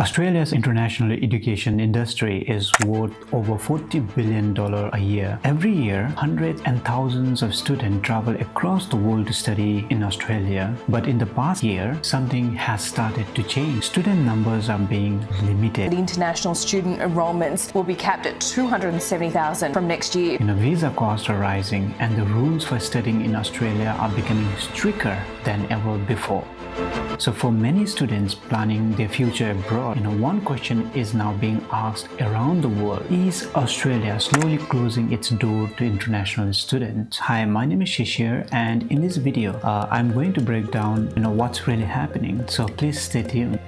Australia's international education industry is worth over $40 billion a year. Every year, hundreds and thousands of students travel across the world to study in Australia. But in the past year, something has started to change. Student numbers are being limited. The international student enrolments will be capped at 270,000 from next year. Visa costs are rising and the rules for studying in Australia are becoming stricter than ever before. So for many students planning their future abroad, one question is now being asked around the world. Is Australia slowly closing its door to international students? Hi, my name is Shishir, and in this video, I'm going to break down what's really happening. So please stay tuned.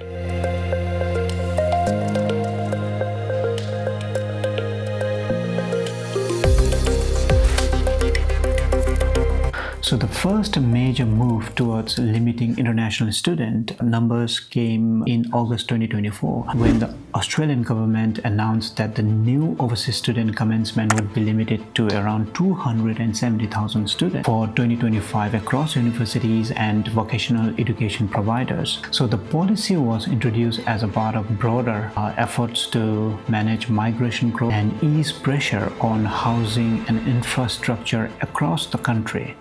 So the first major move towards limiting international student numbers came in August 2024 when the Australian government announced that the new overseas student commencement would be limited to around 270,000 students for 2025 across universities and vocational education providers. So the policy was introduced as a part of broader efforts to manage migration growth and ease pressure on housing and infrastructure across the country.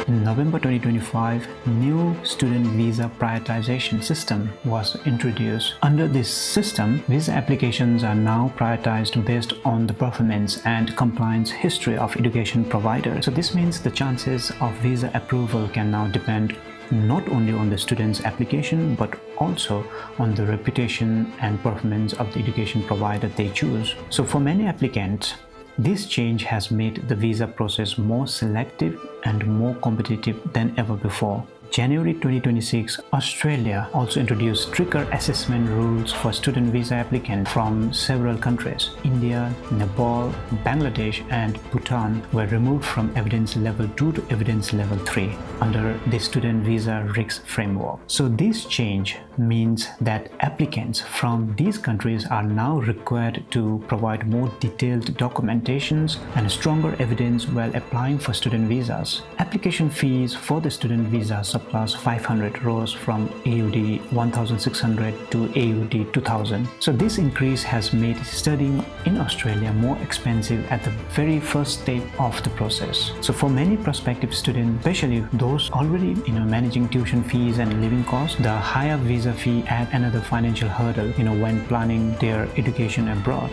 In November 2025, new student visa prioritization system was introduced. Under this system, visa applications are now prioritized based on the performance and compliance history of education providers. So this means the chances of visa approval can now depend not only on the student's application but also on the reputation and performance of the education provider they choose. So for many applicants, this change has made the visa process more selective and more competitive than ever before. January 2026, Australia also introduced stricter assessment rules for student visa applicants from several countries. India, Nepal, Bangladesh and Bhutan were removed from evidence level 2 to evidence level 3 under the student visa RICS framework. So this change means that applicants from these countries are now required to provide more detailed documentations and stronger evidence while applying for student visas. Application fees for the student visas plus 500 rose from AUD 1,600 to AUD 2,000. So this increase has made studying in Australia more expensive at the very first step of the process. So for many prospective students, especially those already managing tuition fees and living costs, the higher visa fee adds another financial hurdle when planning their education abroad.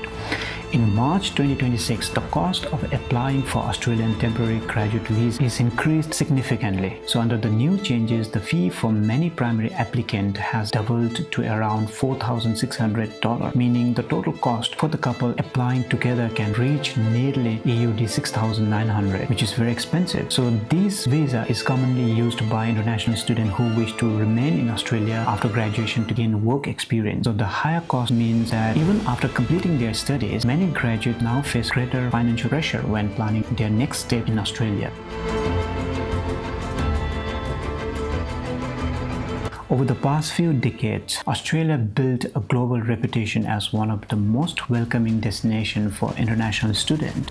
In March 2026, the cost of applying for Australian temporary graduate visa is increased significantly. So under the new changes, the fee for many primary applicants has doubled to around $4,600, meaning the total cost for the couple applying together can reach nearly AUD 6,900, which is very expensive. So this visa is commonly used by international students who wish to remain in Australia after graduation to gain work experience. So the higher cost means that even after completing their studies, many graduates now face greater financial pressure when planning their next step in Australia. Over the past few decades, Australia built a global reputation as one of the most welcoming destinations for international students.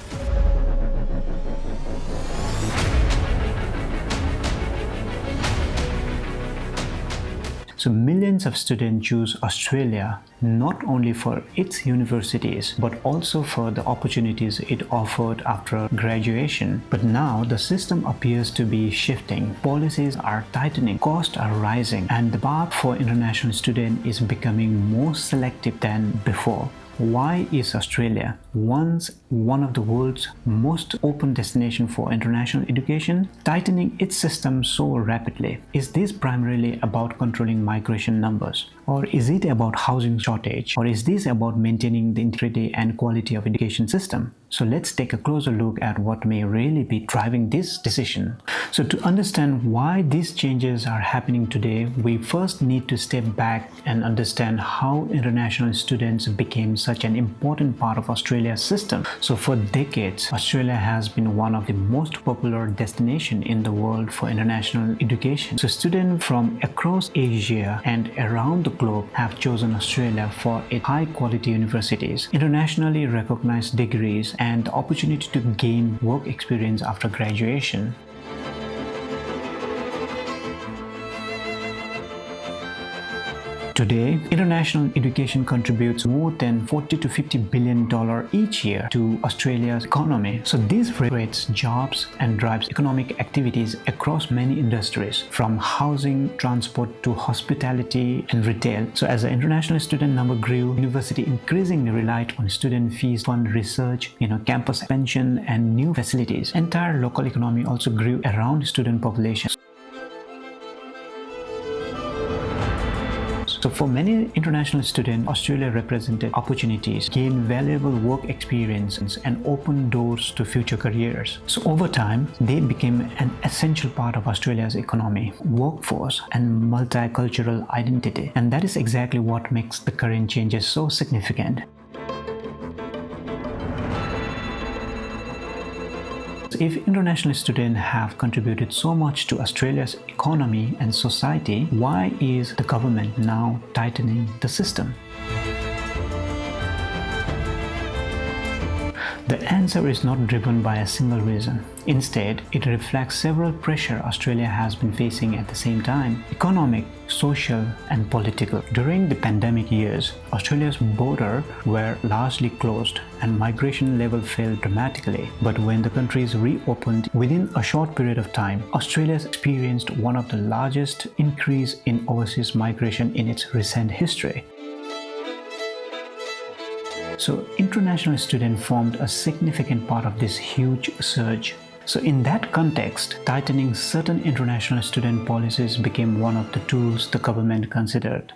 So millions of students choose Australia not only for its universities but also for the opportunities it offered after graduation. But now the system appears to be shifting. Policies are tightening, costs are rising, and the bar for international students is becoming more selective than before. Why is Australia, once one of the world's most open destinations for international education, tightening its system so rapidly? Is this primarily about controlling migration numbers? Or is it about housing shortage? Or is this about maintaining the integrity and quality of education system? So let's take a closer look at what may really be driving this decision. So to understand why these changes are happening today, we first need to step back and understand how international students became such an important part of Australia's system. So for decades, Australia has been one of the most popular destinations in the world for international education. So students from across Asia and around the globe have chosen Australia for its high-quality universities, internationally recognized degrees, and the opportunity to gain work experience after graduation. Today, international education contributes more than $40 to $50 billion each year to Australia's economy. So this creates jobs and drives economic activities across many industries, from housing, transport to hospitality and retail. So as the international student number grew, university increasingly relied on student fees, fund research, campus expansion and new facilities. Entire local economy also grew around student population. So for many international students, Australia represented opportunities, gained valuable work experiences, and opened doors to future careers. So over time, they became an essential part of Australia's economy, workforce, and multicultural identity. And that is exactly what makes the current changes so significant. If international students have contributed so much to Australia's economy and society, why is the government now tightening the system? The answer is not driven by a single reason. Instead, it reflects several pressures Australia has been facing at the same time: economic, social, and political. During the pandemic years, Australia's borders were largely closed and migration level fell dramatically. But when the countries reopened within a short period of time, Australia experienced one of the largest increase in overseas migration in its recent history. So international students formed a significant part of this huge surge. So in that context, tightening certain international student policies became one of the tools the government considered.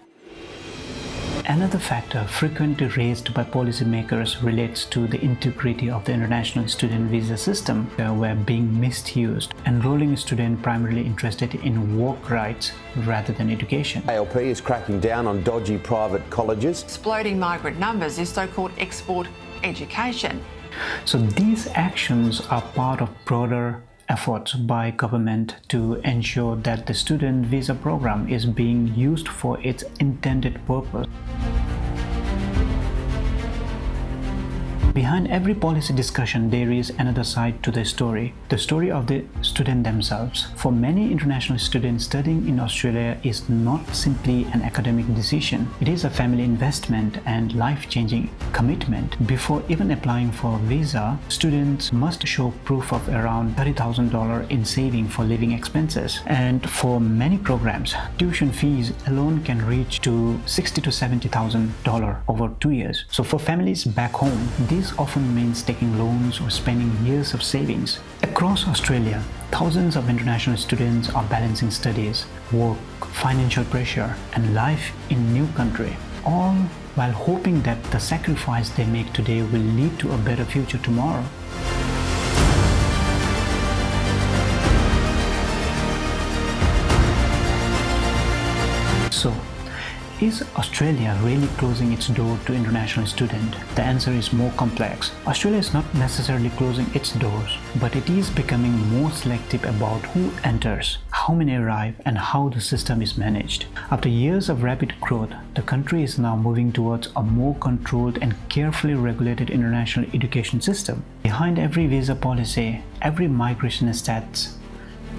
Another factor frequently raised by policymakers relates to the integrity of the international student visa system, where being misused, enrolling students primarily interested in work rights rather than education. ALP is cracking down on dodgy private colleges. Exploding migrant numbers is so-called export education. So these actions are part of broader efforts by government to ensure that the student visa program is being used for its intended purpose. Behind every policy discussion, there is another side to the story of the student themselves. For many international students, studying in Australia is not simply an academic decision. It is a family investment and life-changing commitment. Before even applying for a visa, students must show proof of around $30,000 in saving for living expenses. And for many programs, tuition fees alone can reach to $60,000 to $70,000 over 2 years. So for families back home, this often means taking loans or spending years of savings. Across Australia, thousands of international students are balancing studies, work, financial pressure, and life in new country, all while hoping that the sacrifice they make today will lead to a better future tomorrow. So, is Australia really closing its door to international students? The answer is more complex. Australia is not necessarily closing its doors, but it is becoming more selective about who enters, how many arrive, and how the system is managed. After years of rapid growth, the country is now moving towards a more controlled and carefully regulated international education system. Behind every visa policy, every migration stats,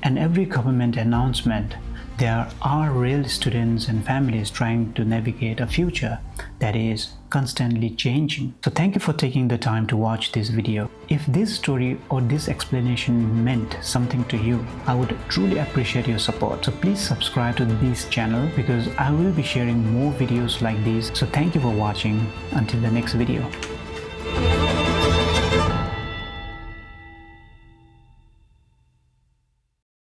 and every government announcement, there are real students and families trying to navigate a future that is constantly changing. So thank you for taking the time to watch this video. If this story or this explanation meant something to you, I would truly appreciate your support. So please subscribe to this channel because I will be sharing more videos like these. So thank you for watching. Until the next video.